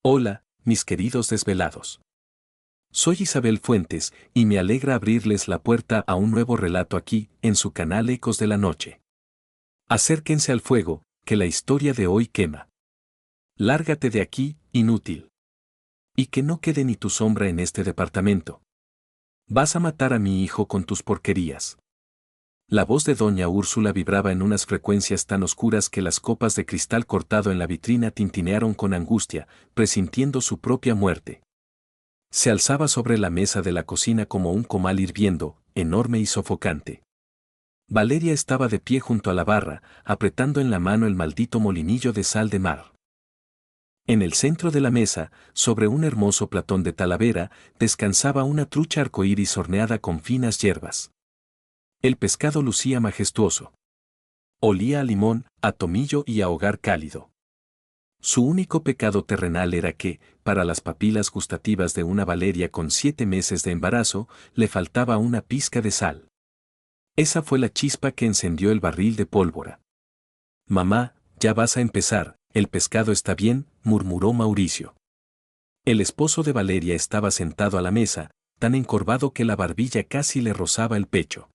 Hola, mis queridos desvelados. Soy Isabel Fuentes y me alegra abrirles la puerta a un nuevo relato aquí, en su canal Ecos de la Noche. Acérquense al fuego, que la historia de hoy quema. Lárgate de aquí, inútil. Y que no quede ni tu sombra en este departamento. Vas a matar a mi hijo con tus porquerías. La voz de doña Úrsula vibraba en unas frecuencias tan oscuras que las copas de cristal cortado en la vitrina tintinearon con angustia, presintiendo su propia muerte. Se alzaba sobre la mesa de la cocina como un comal hirviendo, enorme y sofocante. Valeria estaba de pie junto a la barra, apretando en la mano el maldito molinillo de sal de mar. En el centro de la mesa, sobre un hermoso platón de talavera, descansaba una trucha arcoíris horneada con finas hierbas. El pescado lucía majestuoso. Olía a limón, a tomillo y a hogar cálido. Su único pecado terrenal era que, para las papilas gustativas de una Valeria con 7 meses de embarazo, le faltaba una pizca de sal. Esa fue la chispa que encendió el barril de pólvora. «Mamá, ya vas a empezar, el pescado está bien», murmuró Mauricio. El esposo de Valeria estaba sentado a la mesa, tan encorvado que la barbilla casi le rozaba el pecho.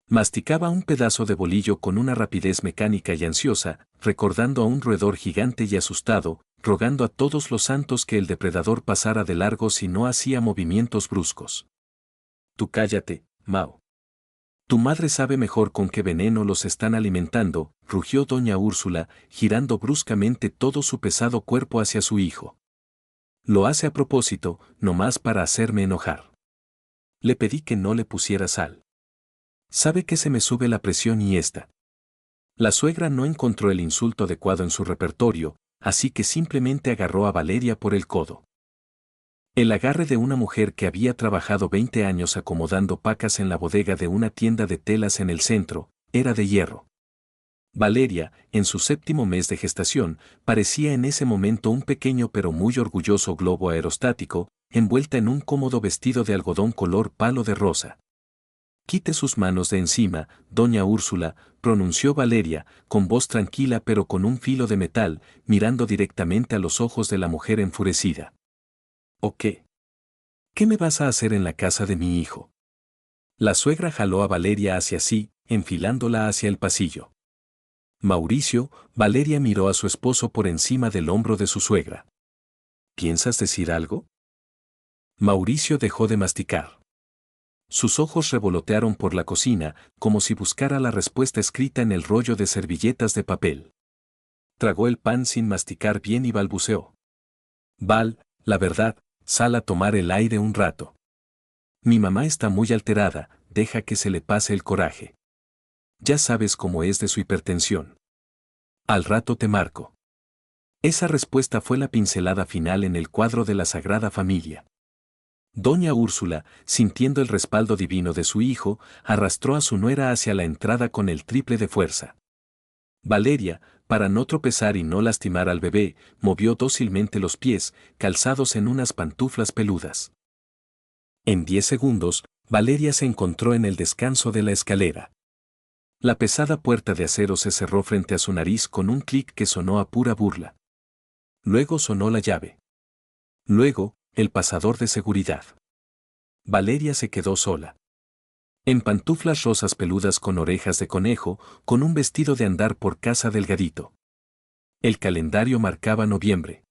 Masticaba un pedazo de bolillo con una rapidez mecánica y ansiosa, recordando a un roedor gigante y asustado, rogando a todos los santos que el depredador pasara de largo si no hacía movimientos bruscos. «Tú cállate, Mao. Tu madre sabe mejor con qué veneno los están alimentando», rugió doña Úrsula, girando bruscamente todo su pesado cuerpo hacia su hijo. «Lo hace a propósito, nomás para hacerme enojar. Le pedí que no le pusiera sal. Sabe que se me sube la presión y esta». La suegra no encontró el insulto adecuado en su repertorio, así que simplemente agarró a Valeria por el codo. El agarre de una mujer que había trabajado 20 años acomodando pacas en la bodega de una tienda de telas en el centro, era de hierro. Valeria, en su 7º mes de gestación, parecía en ese momento un pequeño pero muy orgulloso globo aerostático, envuelta en un cómodo vestido de algodón color palo de rosa. «Quite sus manos de encima, doña Úrsula», pronunció Valeria, con voz tranquila pero con un filo de metal, mirando directamente a los ojos de la mujer enfurecida. «¿O qué? ¿Qué me vas a hacer en la casa de mi hijo?» La suegra jaló a Valeria hacia sí, enfilándola hacia el pasillo. «Mauricio», Valeria miró a su esposo por encima del hombro de su suegra. «¿Piensas decir algo?» Mauricio dejó de masticar. Sus ojos revolotearon por la cocina, como si buscara la respuesta escrita en el rollo de servilletas de papel. Tragó el pan sin masticar bien y balbuceó. «Val, la verdad, sal a tomar el aire un rato. Mi mamá está muy alterada, deja que se le pase el coraje. Ya sabes cómo es de su hipertensión. Al rato te marco». Esa respuesta fue la pincelada final en el cuadro de la Sagrada Familia. Doña Úrsula, sintiendo el respaldo divino de su hijo, arrastró a su nuera hacia la entrada con el triple de fuerza. Valeria, para no tropezar y no lastimar al bebé, movió dócilmente los pies, calzados en unas pantuflas peludas. En 10 segundos, Valeria se encontró en el descanso de la escalera. La pesada puerta de acero se cerró frente a su nariz con un clic que sonó a pura burla. Luego sonó la llave. Luego, el pasador de seguridad. Valeria se quedó sola. En pantuflas rosas peludas con orejas de conejo, con un vestido de andar por casa delgadito. El calendario marcaba noviembre.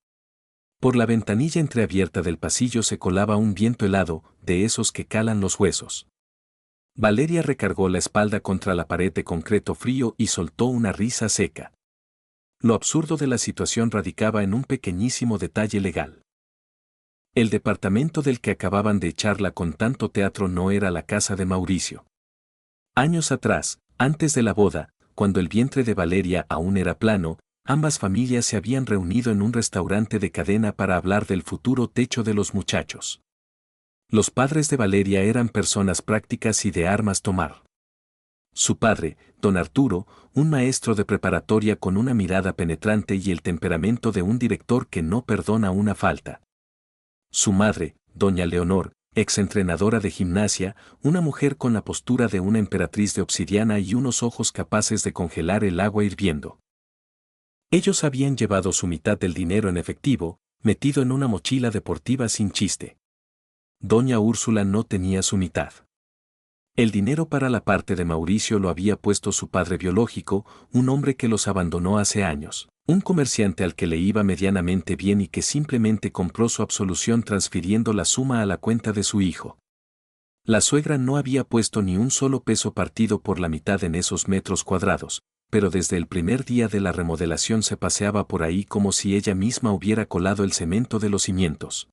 Por la ventanilla entreabierta del pasillo se colaba un viento helado, de esos que calan los huesos. Valeria recargó la espalda contra la pared de concreto frío y soltó una risa seca. Lo absurdo de la situación radicaba en un pequeñísimo detalle legal. El departamento del que acababan de echarla con tanto teatro no era la casa de Mauricio. Años atrás, antes de la boda, cuando el vientre de Valeria aún era plano, ambas familias se habían reunido en un restaurante de cadena para hablar del futuro techo de los muchachos. Los padres de Valeria eran personas prácticas y de armas tomar. Su padre, don Arturo, un maestro de preparatoria con una mirada penetrante y el temperamento de un director que no perdona una falta. Su madre, doña Leonor, exentrenadora de gimnasia, una mujer con la postura de una emperatriz de obsidiana y unos ojos capaces de congelar el agua hirviendo. Ellos habían llevado su mitad del dinero en efectivo, metido en una mochila deportiva sin chiste. Doña Úrsula no tenía su mitad. El dinero para la parte de Mauricio lo había puesto su padre biológico, un hombre que los abandonó hace años, un comerciante al que le iba medianamente bien y que simplemente compró su absolución transfiriendo la suma a la cuenta de su hijo. La suegra no había puesto ni un solo peso partido por la mitad en esos metros cuadrados, pero desde el primer día de la remodelación se paseaba por ahí como si ella misma hubiera colado el cemento de los cimientos.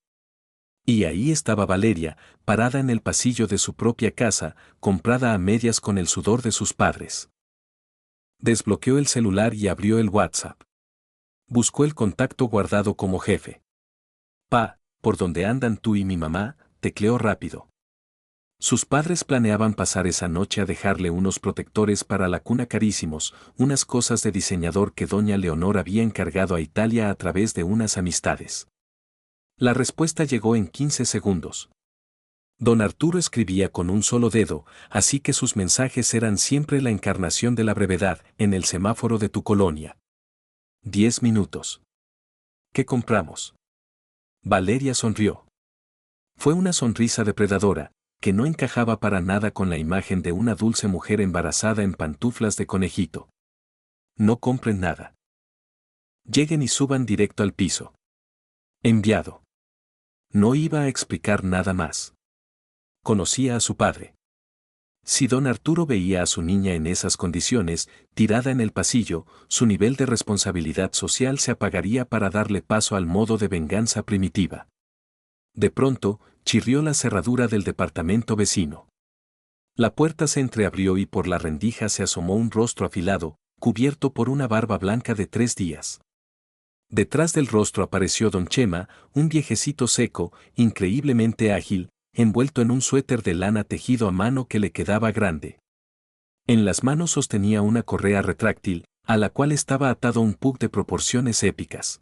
Y ahí estaba Valeria, parada en el pasillo de su propia casa, comprada a medias con el sudor de sus padres. Desbloqueó el celular y abrió el WhatsApp. Buscó el contacto guardado como jefe. Pa, ¿por dónde andan tú y mi mamá?, tecleó rápido. Sus padres planeaban pasar esa noche a dejarle unos protectores para la cuna carísimos, unas cosas de diseñador que doña Leonor había encargado a Italia a través de unas amistades. La respuesta llegó en 15 segundos. Don Arturo escribía con un solo dedo, así que sus mensajes eran siempre la encarnación de la brevedad, en el semáforo de tu colonia. 10 minutos. ¿Qué compramos? Valeria sonrió. Fue una sonrisa depredadora, que no encajaba para nada con la imagen de una dulce mujer embarazada en pantuflas de conejito. No compren nada. Lleguen y suban directo al piso. Enviado. No iba a explicar nada más. Conocía a su padre. Si don Arturo veía a su niña en esas condiciones, tirada en el pasillo, su nivel de responsabilidad social se apagaría para darle paso al modo de venganza primitiva. De pronto, chirrió la cerradura del departamento vecino. La puerta se entreabrió y por la rendija se asomó un rostro afilado, cubierto por una barba blanca de 3 días. Detrás del rostro apareció don Chema, un viejecito seco, increíblemente ágil, envuelto en un suéter de lana tejido a mano que le quedaba grande. En las manos sostenía una correa retráctil, a la cual estaba atado un pug de proporciones épicas.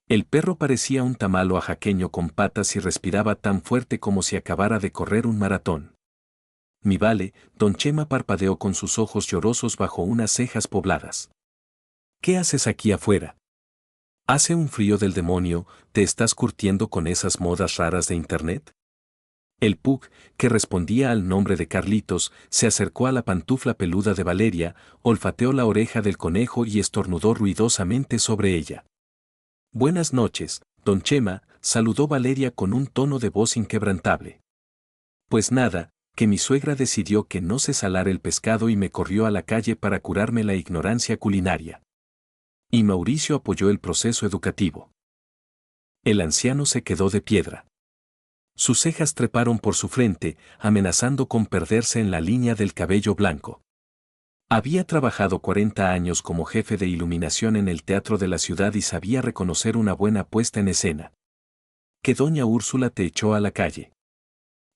El perro parecía un tamal oaxaqueño con patas y respiraba tan fuerte como si acabara de correr un maratón. Mi vale, don Chema parpadeó con sus ojos llorosos bajo unas cejas pobladas. ¿Qué haces aquí afuera? Hace un frío del demonio, ¿te estás curtiendo con esas modas raras de internet? El pug, que respondía al nombre de Carlitos, se acercó a la pantufla peluda de Valeria, olfateó la oreja del conejo y estornudó ruidosamente sobre ella. Buenas noches, don Chema, saludó Valeria con un tono de voz inquebrantable. Pues nada, que mi suegra decidió que no se salara el pescado y me corrió a la calle para curarme la ignorancia culinaria. Y Mauricio apoyó el proceso educativo. El anciano se quedó de piedra. Sus cejas treparon por su frente, amenazando con perderse en la línea del cabello blanco. Había trabajado 40 años como jefe de iluminación en el teatro de la ciudad y sabía reconocer una buena puesta en escena. Que doña Úrsula te echó a la calle.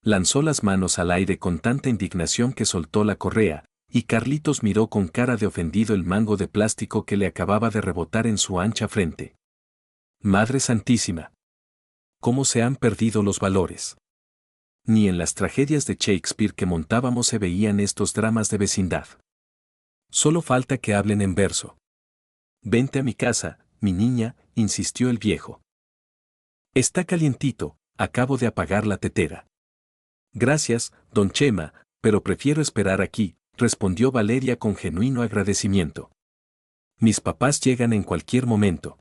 Lanzó las manos al aire con tanta indignación que soltó la correa, y Carlitos miró con cara de ofendido el mango de plástico que le acababa de rebotar en su ancha frente. Madre Santísima. ¿Cómo se han perdido los valores? Ni en las tragedias de Shakespeare que montábamos se veían estos dramas de vecindad. Solo falta que hablen en verso. Vente a mi casa, mi niña, insistió el viejo. Está calientito, acabo de apagar la tetera. Gracias, don Chema, pero prefiero esperar aquí, respondió Valeria con genuino agradecimiento. Mis papás llegan en cualquier momento.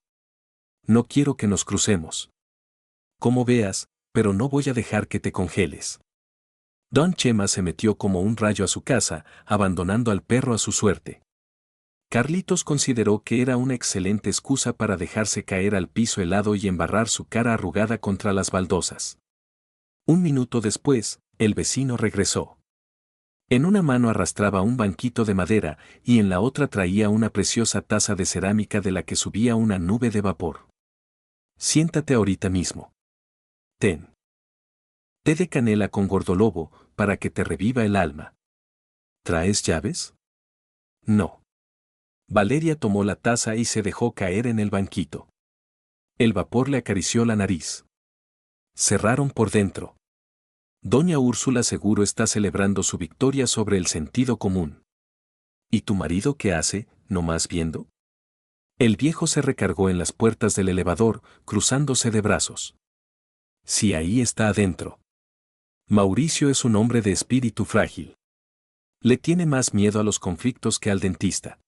No quiero que nos crucemos. Como veas, pero no voy a dejar que te congeles. Don Chema se metió como un rayo a su casa, abandonando al perro a su suerte. Carlitos consideró que era una excelente excusa para dejarse caer al piso helado y embarrar su cara arrugada contra las baldosas. Un minuto después, el vecino regresó. En una mano arrastraba un banquito de madera y en la otra traía una preciosa taza de cerámica de la que subía una nube de vapor. Siéntate ahorita mismo. Ten. Té de canela con gordolobo, para que te reviva el alma. ¿Traes llaves? No. Valeria tomó la taza y se dejó caer en el banquito. El vapor le acarició la nariz. Cerraron por dentro. Doña Úrsula seguro está celebrando su victoria sobre el sentido común. ¿Y tu marido qué hace, nomás viendo? El viejo se recargó en las puertas del elevador, cruzándose de brazos. Si ahí está adentro. Mauricio es un hombre de espíritu frágil. Le tiene más miedo a los conflictos que al dentista.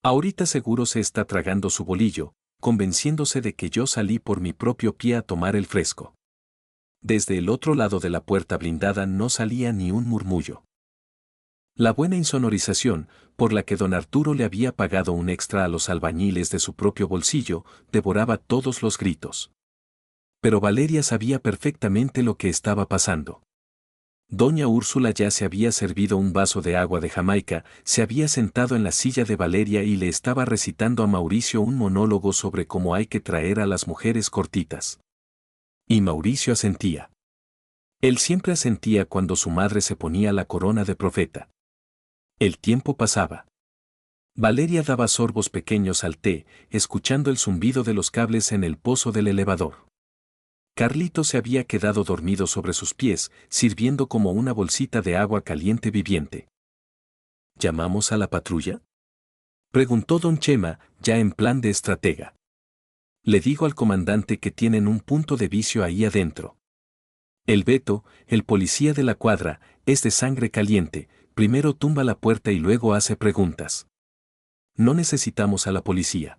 Ahorita seguro se está tragando su bolillo, convenciéndose de que yo salí por mi propio pie a tomar el fresco. Desde el otro lado de la puerta blindada no salía ni un murmullo. La buena insonorización, por la que don Arturo le había pagado un extra a los albañiles de su propio bolsillo, devoraba todos los gritos. Pero Valeria sabía perfectamente lo que estaba pasando. Doña Úrsula ya se había servido un vaso de agua de Jamaica, se había sentado en la silla de Valeria y le estaba recitando a Mauricio un monólogo sobre cómo hay que traer a las mujeres cortitas. Y Mauricio asentía. Él siempre asentía cuando su madre se ponía la corona de profeta. El tiempo pasaba. Valeria daba sorbos pequeños al té, escuchando el zumbido de los cables en el pozo del elevador. Carlito se había quedado dormido sobre sus pies, sirviendo como una bolsita de agua caliente viviente. ¿Llamamos a la patrulla?, preguntó don Chema, ya en plan de estratega. Le digo al comandante que tienen un punto de vicio ahí adentro. El Beto, el policía de la cuadra, es de sangre caliente, primero tumba la puerta y luego hace preguntas. No necesitamos a la policía.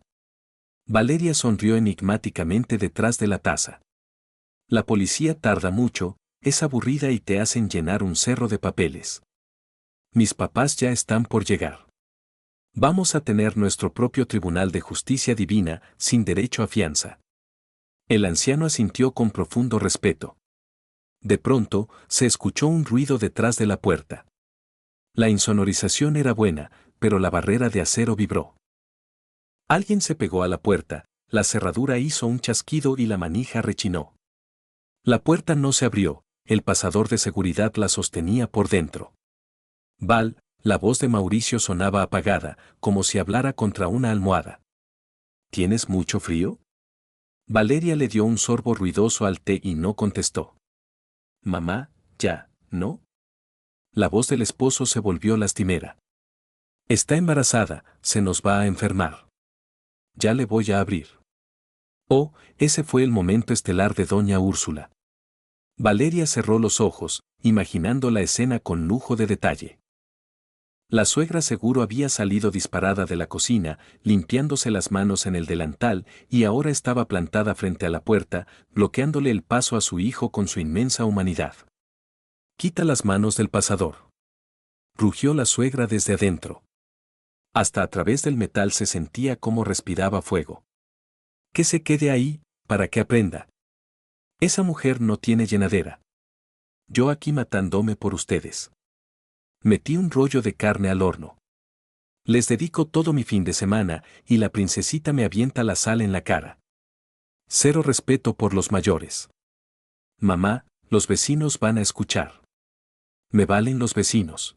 Valeria sonrió enigmáticamente detrás de la taza. La policía tarda mucho, es aburrida y te hacen llenar un cerro de papeles. Mis papás ya están por llegar. Vamos a tener nuestro propio tribunal de justicia divina, sin derecho a fianza. El anciano asintió con profundo respeto. De pronto, se escuchó un ruido detrás de la puerta. La insonorización era buena, pero la barrera de acero vibró. Alguien se pegó a la puerta, la cerradura hizo un chasquido y la manija rechinó. La puerta no se abrió, el pasador de seguridad la sostenía por dentro. Val, la voz de Mauricio sonaba apagada, como si hablara contra una almohada. ¿Tienes mucho frío? Valeria le dio un sorbo ruidoso al té y no contestó. Mamá, ya, ¿no? La voz del esposo se volvió lastimera. Está embarazada, se nos va a enfermar. Ya le voy a abrir. Oh, ese fue el momento estelar de doña Úrsula. Valeria cerró los ojos, imaginando la escena con lujo de detalle. La suegra seguro había salido disparada de la cocina, limpiándose las manos en el delantal, y ahora estaba plantada frente a la puerta, bloqueándole el paso a su hijo con su inmensa humanidad. Quita las manos del pasador. Rugió la suegra desde adentro. Hasta a través del metal se sentía cómo respiraba fuego. Que se quede ahí, para que aprenda. Esa mujer no tiene llenadera. Yo aquí matándome por ustedes. Metí un rollo de carne al horno. Les dedico todo mi fin de semana y la princesita me avienta la sal en la cara. Cero respeto por los mayores. Mamá, los vecinos van a escuchar. Me valen los vecinos.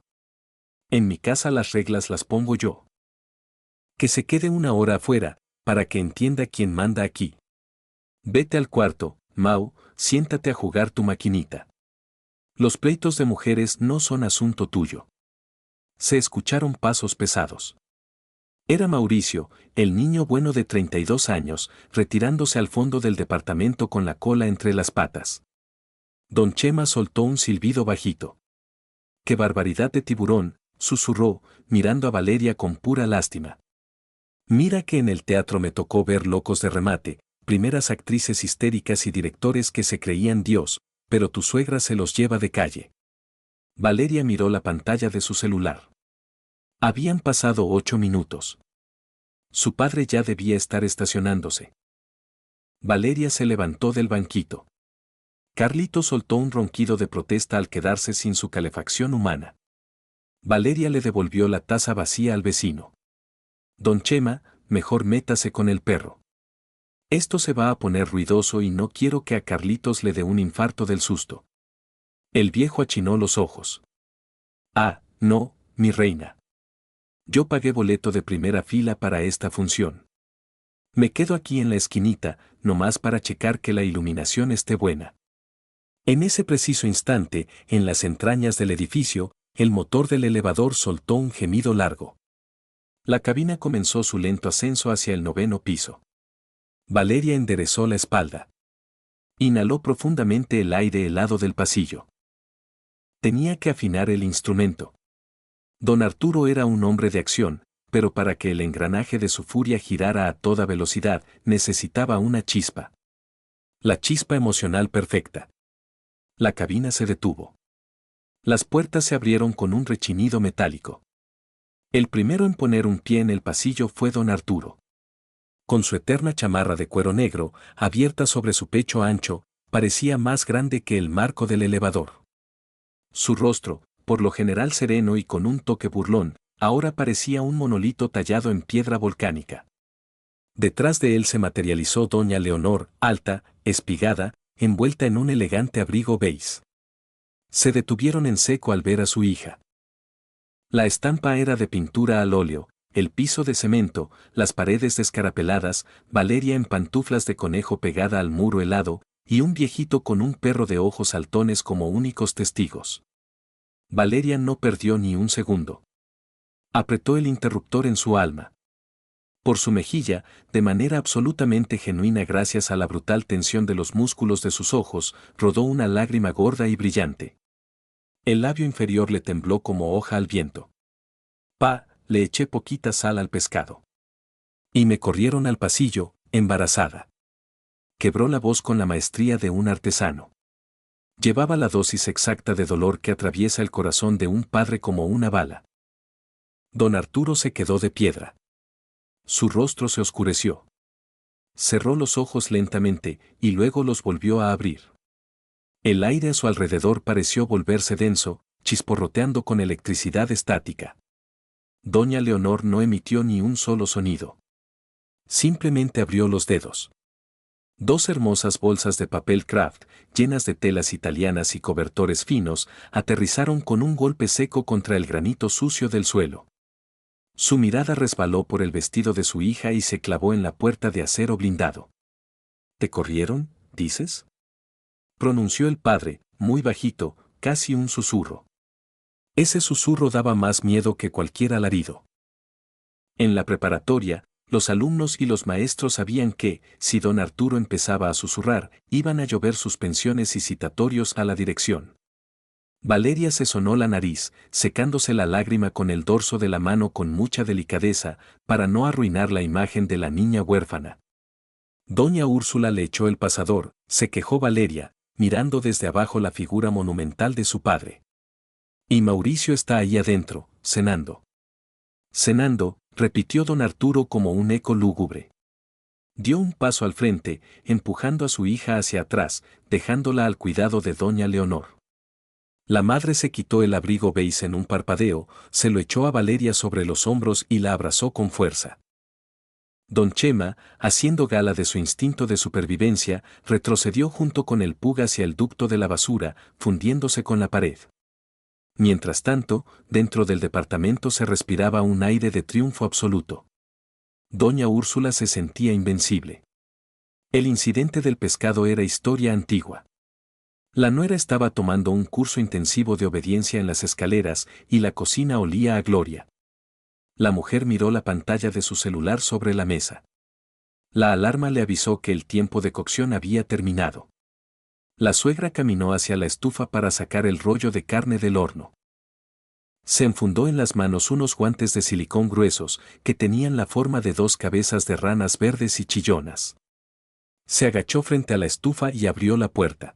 En mi casa las reglas las pongo yo. Que se quede una hora afuera, para que entienda quién manda aquí. Vete al cuarto, Mau, siéntate a jugar tu maquinita. Los pleitos de mujeres no son asunto tuyo. Se escucharon pasos pesados. Era Mauricio, el niño bueno de 32 años, retirándose al fondo del departamento con la cola entre las patas. Don Chema soltó un silbido bajito. ¡Qué barbaridad de tiburón!, susurró, mirando a Valeria con pura lástima. Mira que en el teatro me tocó ver locos de remate, primeras actrices histéricas y directores que se creían Dios, pero tu suegra se los lleva de calle. Valeria miró la pantalla de su celular. Habían pasado 8 minutos. Su padre ya debía estar estacionándose. Valeria se levantó del banquito. Carlito soltó un ronquido de protesta al quedarse sin su calefacción humana. Valeria le devolvió la taza vacía al vecino. Don Chema, mejor métase con el perro. Esto se va a poner ruidoso y no quiero que a Carlitos le dé un infarto del susto. El viejo achinó los ojos. Ah, no, mi reina. Yo pagué boleto de primera fila para esta función. Me quedo aquí en la esquinita, nomás para checar que la iluminación esté buena. En ese preciso instante, en las entrañas del edificio, el motor del elevador soltó un gemido largo. La cabina comenzó su lento ascenso hacia el 9º piso. Valeria enderezó la espalda. Inhaló profundamente el aire helado del pasillo. Tenía que afinar el instrumento. Don Arturo era un hombre de acción, pero para que el engranaje de su furia girara a toda velocidad, necesitaba una chispa. La chispa emocional perfecta. La cabina se detuvo. Las puertas se abrieron con un rechinido metálico. El primero en poner un pie en el pasillo fue don Arturo. Con su eterna chamarra de cuero negro, abierta sobre su pecho ancho, parecía más grande que el marco del elevador. Su rostro, por lo general sereno y con un toque burlón, ahora parecía un monolito tallado en piedra volcánica. Detrás de él se materializó doña Leonor, alta, espigada, envuelta en un elegante abrigo beige. Se detuvieron en seco al ver a su hija. La estampa era de pintura al óleo, el piso de cemento, las paredes descarapeladas, Valeria en pantuflas de conejo pegada al muro helado, y un viejito con un perro de ojos saltones como únicos testigos. Valeria no perdió ni un segundo. Apretó el interruptor en su alma. Por su mejilla, de manera absolutamente genuina gracias a la brutal tensión de los músculos de sus ojos, rodó una lágrima gorda y brillante. El labio inferior le tembló como hoja al viento. Pa, le eché poquita sal al pescado. Y me corrieron al pasillo, embarazada. Quebró la voz con la maestría de un artesano. Llevaba la dosis exacta de dolor que atraviesa el corazón de un padre como una bala. Don Arturo se quedó de piedra. Su rostro se oscureció. Cerró los ojos lentamente y luego los volvió a abrir. El aire a su alrededor pareció volverse denso, chisporroteando con electricidad estática. Doña Leonor no emitió ni un solo sonido. Simplemente abrió los dedos. Dos hermosas bolsas de papel craft, llenas de telas italianas y cobertores finos, aterrizaron con un golpe seco contra el granito sucio del suelo. Su mirada resbaló por el vestido de su hija y se clavó en la puerta de acero blindado. ¿Te corrieron, dices? Pronunció el padre, muy bajito, casi un susurro. Ese susurro daba más miedo que cualquier alarido. En la preparatoria, los alumnos y los maestros sabían que, si don Arturo empezaba a susurrar, iban a llover suspensiones y citatorios a la dirección. Valeria se sonó la nariz, secándose la lágrima con el dorso de la mano con mucha delicadeza, para no arruinar la imagen de la niña huérfana. Doña Úrsula le echó el pasador, se quejó Valeria, mirando desde abajo la figura monumental de su padre. Y Mauricio está ahí adentro, cenando. Cenando, repitió don Arturo como un eco lúgubre. Dio un paso al frente, empujando a su hija hacia atrás, dejándola al cuidado de doña Leonor. La madre se quitó el abrigo beige en un parpadeo, se lo echó a Valeria sobre los hombros y la abrazó con fuerza. Don Chema, haciendo gala de su instinto de supervivencia, retrocedió junto con el pug hacia el ducto de la basura, fundiéndose con la pared. Mientras tanto, dentro del departamento se respiraba un aire de triunfo absoluto. Doña Úrsula se sentía invencible. El incidente del pescado era historia antigua. La nuera estaba tomando un curso intensivo de obediencia en las escaleras y la cocina olía a gloria. La mujer miró la pantalla de su celular sobre la mesa. La alarma le avisó que el tiempo de cocción había terminado. La suegra caminó hacia la estufa para sacar el rollo de carne del horno. Se enfundó en las manos unos guantes de silicón gruesos que tenían la forma de dos cabezas de ranas verdes y chillonas. Se agachó frente a la estufa y abrió la puerta.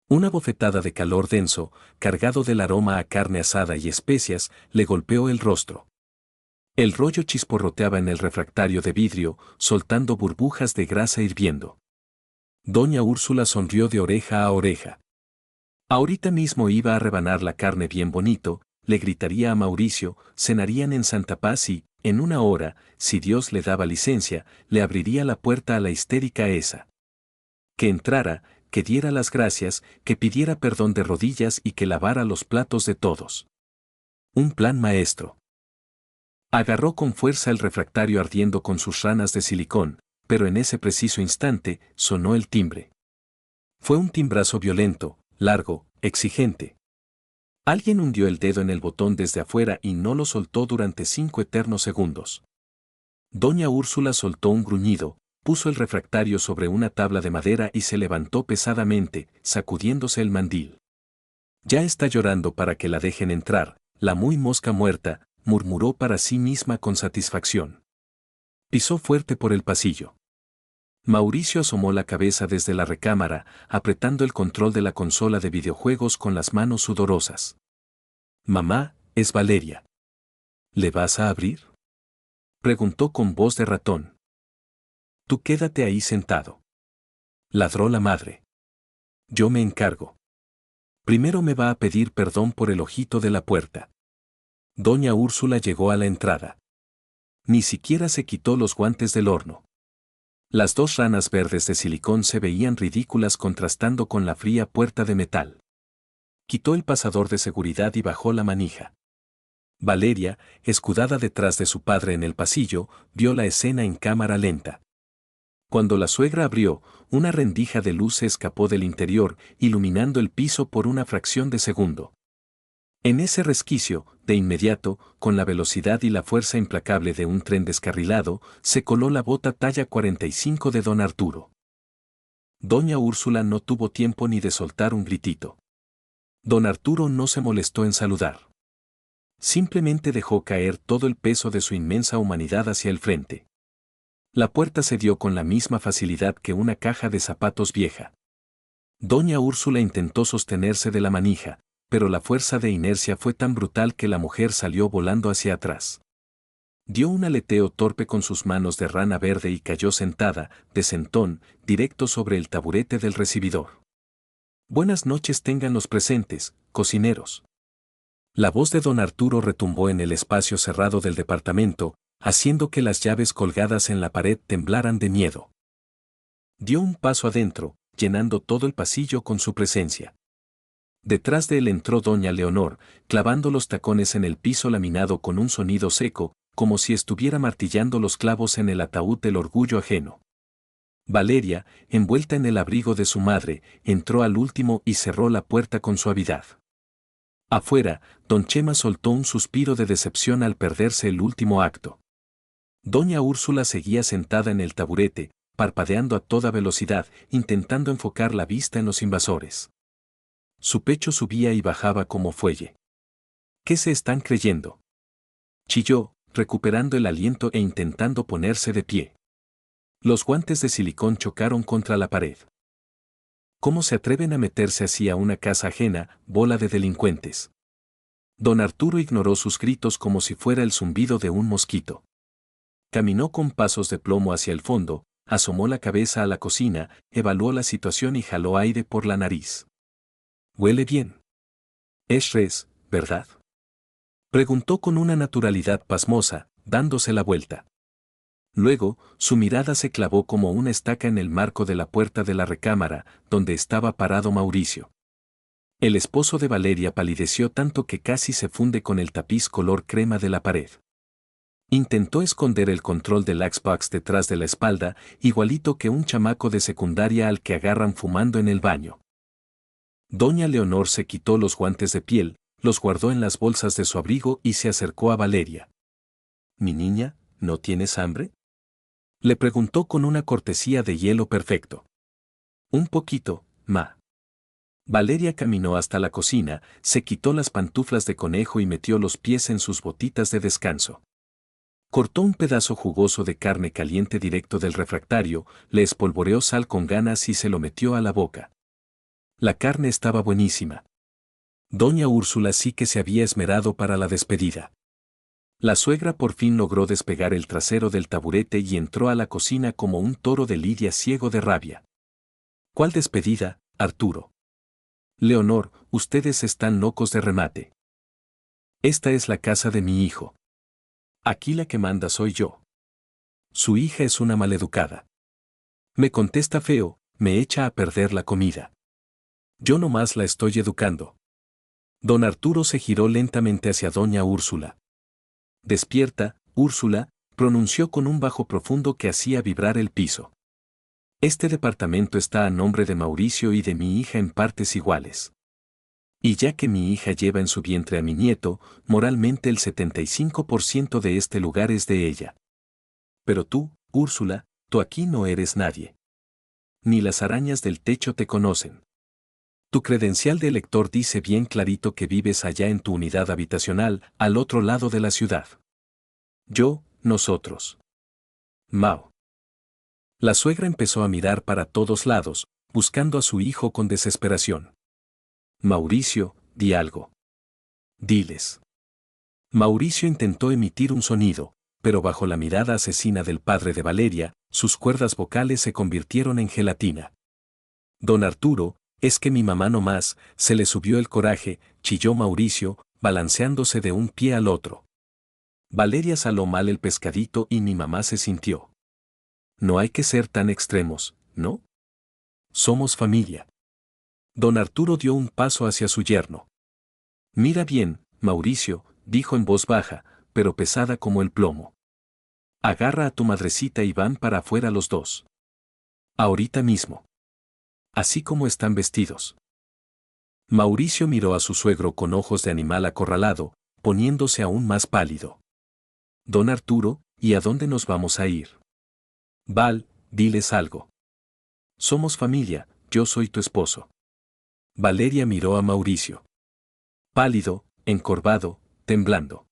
Una bofetada de calor denso, cargado del aroma a carne asada y especias, le golpeó el rostro. El rollo chisporroteaba en el refractario de vidrio, soltando burbujas de grasa hirviendo. Doña Úrsula sonrió de oreja a oreja. Ahorita mismo iba a rebanar la carne bien bonito, le gritaría a Mauricio, cenarían en Santa Paz y, en una hora, si Dios le daba licencia, le abriría la puerta a la histérica esa. Que entrara, que diera las gracias, que pidiera perdón de rodillas y que lavara los platos de todos. Un plan maestro. Agarró con fuerza el refractario ardiendo con sus ranas de silicón, pero en ese preciso instante sonó el timbre. Fue un timbrazo violento, largo, exigente. Alguien hundió el dedo en el botón desde afuera y no lo soltó durante 5 eternos segundos. Doña Úrsula soltó un gruñido, puso el refractario sobre una tabla de madera y se levantó pesadamente, sacudiéndose el mandil. Ya está llorando para que la dejen entrar, la muy mosca muerta, murmuró para sí misma con satisfacción. Pisó fuerte por el pasillo. Mauricio asomó la cabeza desde la recámara, apretando el control de la consola de videojuegos con las manos sudorosas. Mamá, es Valeria. ¿Le vas a abrir? Preguntó con voz de ratón. Tú quédate ahí sentado. Ladró la madre. Yo me encargo. Primero me va a pedir perdón por el ojito de la puerta. Doña Úrsula llegó a la entrada. Ni siquiera se quitó los guantes del horno. Las 2 ranas verdes de silicón se veían ridículas contrastando con la fría puerta de metal. Quitó el pasador de seguridad y bajó la manija. Valeria, escudada detrás de su padre en el pasillo, vio la escena en cámara lenta. Cuando la suegra abrió, una rendija de luz se escapó del interior, iluminando el piso por una fracción de segundo. En ese resquicio, de inmediato, con la velocidad y la fuerza implacable de un tren descarrilado, se coló la bota talla 45 de don Arturo. Doña Úrsula no tuvo tiempo ni de soltar un gritito. Don Arturo no se molestó en saludar. Simplemente dejó caer todo el peso de su inmensa humanidad hacia el frente. La puerta cedió con la misma facilidad que una caja de zapatos vieja. Doña Úrsula intentó sostenerse de la manija, pero la fuerza de inercia fue tan brutal que la mujer salió volando hacia atrás. Dio un aleteo torpe con sus manos de rana verde y cayó sentada, de sentón, directo sobre el taburete del recibidor. Buenas noches tengan los presentes, cocineros. La voz de don Arturo retumbó en el espacio cerrado del departamento, haciendo que las llaves colgadas en la pared temblaran de miedo. Dio un paso adentro, llenando todo el pasillo con su presencia. Detrás de él entró doña Leonor, clavando los tacones en el piso laminado con un sonido seco, como si estuviera martillando los clavos en el ataúd del orgullo ajeno. Valeria, envuelta en el abrigo de su madre, entró al último y cerró la puerta con suavidad. Afuera, don Chema soltó un suspiro de decepción al perderse el último acto. Doña Úrsula seguía sentada en el taburete, parpadeando a toda velocidad, intentando enfocar la vista en los invasores. Su pecho subía y bajaba como fuelle. ¿Qué se están creyendo? Chilló, recuperando el aliento e intentando ponerse de pie. Los guantes de silicón chocaron contra la pared. ¿Cómo se atreven a meterse así a una casa ajena, bola de delincuentes? Don Arturo ignoró sus gritos como si fuera el zumbido de un mosquito. Caminó con pasos de plomo hacia el fondo, asomó la cabeza a la cocina, evaluó la situación y jaló aire por la nariz. Huele bien. Es res, ¿verdad? Preguntó con una naturalidad pasmosa, dándose la vuelta. Luego, su mirada se clavó como una estaca en el marco de la puerta de la recámara, donde estaba parado Mauricio. El esposo de Valeria palideció tanto que casi se funde con el tapiz color crema de la pared. Intentó esconder el control del Xbox detrás de la espalda, igualito que un chamaco de secundaria al que agarran fumando en el baño. Doña Leonor se quitó los guantes de piel, los guardó en las bolsas de su abrigo y se acercó a Valeria. «Mi niña, ¿no tienes hambre?», le preguntó con una cortesía de hielo perfecto. «Un poquito, ma». Valeria caminó hasta la cocina, se quitó las pantuflas de conejo y metió los pies en sus botitas de descanso. Cortó un pedazo jugoso de carne caliente directo del refractario, le espolvoreó sal con ganas y se lo metió a la boca. La carne estaba buenísima. Doña Úrsula sí que se había esmerado para la despedida. La suegra por fin logró despegar el trasero del taburete y entró a la cocina como un toro de lidia ciego de rabia. ¿Cuál despedida, Arturo? Leonor, ustedes están locos de remate. Esta es la casa de mi hijo. Aquí la que manda soy yo. Su hija es una maleducada. Me contesta feo, me echa a perder la comida. Yo nomás la estoy educando. Don Arturo se giró lentamente hacia doña Úrsula. Despierta, Úrsula, pronunció con un bajo profundo que hacía vibrar el piso. Este departamento está a nombre de Mauricio y de mi hija en partes iguales. Y ya que mi hija lleva en su vientre a mi nieto, moralmente el 75% de este lugar es de ella. Pero tú, Úrsula, tú aquí no eres nadie. Ni las arañas del techo te conocen. Tu credencial de elector dice bien clarito que vives allá en tu unidad habitacional, al otro lado de la ciudad. Yo, nosotros. Mao. La suegra empezó a mirar para todos lados, buscando a su hijo con desesperación. Mauricio, di algo. Diles. Mauricio intentó emitir un sonido, pero bajo la mirada asesina del padre de Valeria, sus cuerdas vocales se convirtieron en gelatina. Don Arturo, es que mi mamá no más, se le subió el coraje, chilló Mauricio, balanceándose de un pie al otro. Valeria saló mal el pescadito y mi mamá se sintió. No hay que ser tan extremos, ¿no? Somos familia. Don Arturo dio un paso hacia su yerno. Mira bien, Mauricio, dijo en voz baja, pero pesada como el plomo. Agarra a tu madrecita y van para afuera los dos. Ahorita mismo. Así como están vestidos. Mauricio miró a su suegro con ojos de animal acorralado, poniéndose aún más pálido. Don Arturo, ¿y a dónde nos vamos a ir? Val, diles algo. Somos familia, yo soy tu esposo. Valeria miró a Mauricio. Pálido, encorvado, temblando.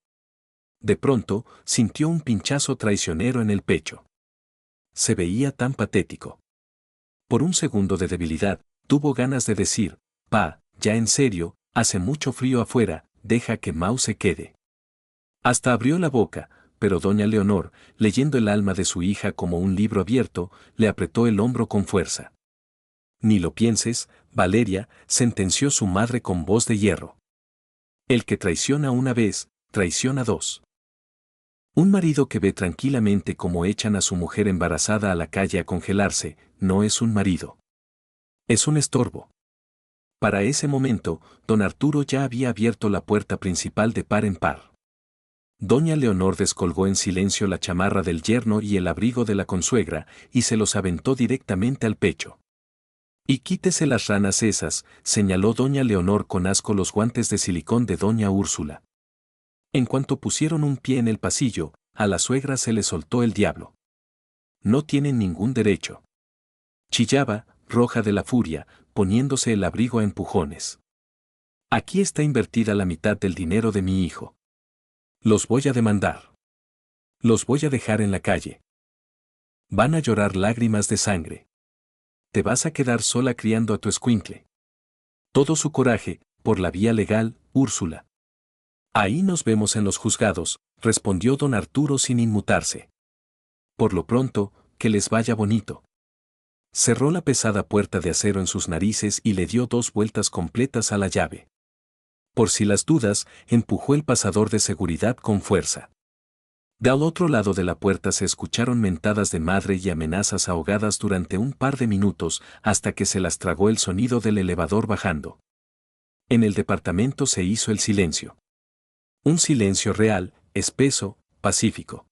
De pronto, sintió un pinchazo traicionero en el pecho. Se veía tan patético. Por un segundo de debilidad, tuvo ganas de decir, pa, ya en serio, hace mucho frío afuera, deja que Mau se quede. Hasta abrió la boca, pero doña Leonor, leyendo el alma de su hija como un libro abierto, le apretó el hombro con fuerza. Ni lo pienses, Valeria, sentenció su madre con voz de hierro. El que traiciona una vez, traiciona dos. Un marido que ve tranquilamente cómo echan a su mujer embarazada a la calle a congelarse, no es un marido. Es un estorbo. Para ese momento, don Arturo ya había abierto la puerta principal de par en par. Doña Leonor descolgó en silencio la chamarra del yerno y el abrigo de la consuegra, y se los aventó directamente al pecho. Y quítese las ranas esas, señaló doña Leonor con asco los guantes de silicón de doña Úrsula. En cuanto pusieron un pie en el pasillo, a la suegra se le soltó el diablo. No tienen ningún derecho. Chillaba, roja de la furia, poniéndose el abrigo a empujones. Aquí está invertida la mitad del dinero de mi hijo. Los voy a demandar. Los voy a dejar en la calle. Van a llorar lágrimas de sangre. Te vas a quedar sola criando a tu escuincle. Todo su coraje, por la vía legal, Úrsula. Ahí nos vemos en los juzgados, respondió don Arturo sin inmutarse. Por lo pronto, que les vaya bonito. Cerró la pesada puerta de acero en sus narices y le dio 2 vueltas completas a la llave. Por si las dudas, empujó el pasador de seguridad con fuerza. Del otro lado de la puerta se escucharon mentadas de madre y amenazas ahogadas durante un par de minutos hasta que se las tragó el sonido del elevador bajando. En el departamento se hizo el silencio. Un silencio real, espeso, pacífico.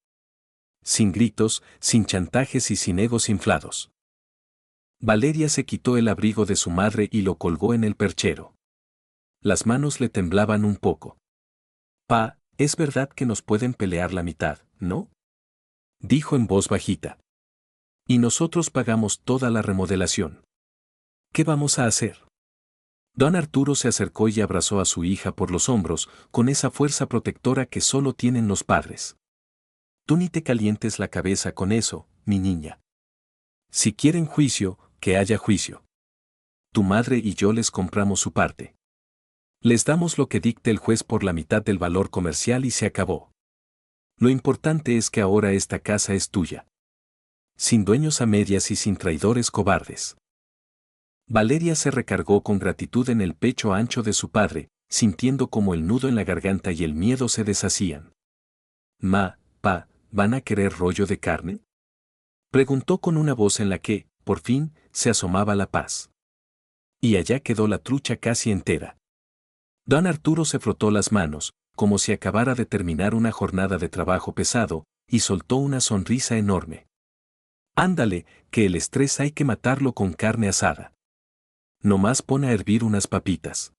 Sin gritos, sin chantajes y sin egos inflados. Valeria se quitó el abrigo de su madre y lo colgó en el perchero. Las manos le temblaban un poco. Pa, es verdad que nos pueden pelear la mitad, ¿no? Dijo en voz bajita. Y nosotros pagamos toda la remodelación. ¿Qué vamos a hacer? Don Arturo se acercó y abrazó a su hija por los hombros, con esa fuerza protectora que solo tienen los padres. Tú ni te calientes la cabeza con eso, mi niña. Si quieren juicio, que haya juicio. Tu madre y yo les compramos su parte. Les damos lo que dicte el juez por la mitad del valor comercial y se acabó. Lo importante es que ahora esta casa es tuya. Sin dueños a medias y sin traidores cobardes. Valeria se recargó con gratitud en el pecho ancho de su padre, sintiendo como el nudo en la garganta y el miedo se deshacían. Ma, pa, ¿van a querer rollo de carne? Preguntó con una voz en la que, por fin, se asomaba la paz. Y allá quedó la trucha casi entera. Don Arturo se frotó las manos, como si acabara de terminar una jornada de trabajo pesado, y soltó una sonrisa enorme. Ándale, que el estrés hay que matarlo con carne asada. Nomás pon a hervir unas papitas.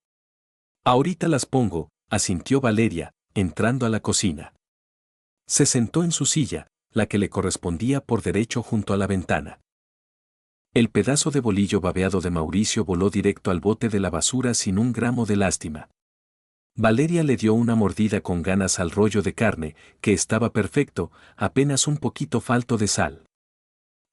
Ahorita las pongo, asintió Valeria, entrando a la cocina. Se sentó en su silla, la que le correspondía por derecho junto a la ventana. El pedazo de bolillo babeado de Mauricio voló directo al bote de la basura sin un gramo de lástima. Valeria le dio una mordida con ganas al rollo de carne, que estaba perfecto, apenas un poquito falto de sal.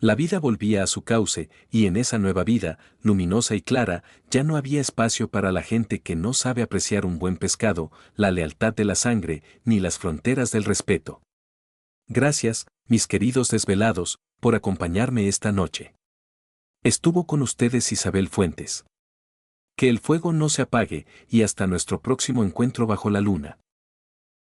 La vida volvía a su cauce, y en esa nueva vida, luminosa y clara, ya no había espacio para la gente que no sabe apreciar un buen pescado, la lealtad de la sangre, ni las fronteras del respeto. Gracias, mis queridos desvelados, por acompañarme esta noche. Estuvo con ustedes Isabel Fuentes. Que el fuego no se apague, y hasta nuestro próximo encuentro bajo la luna.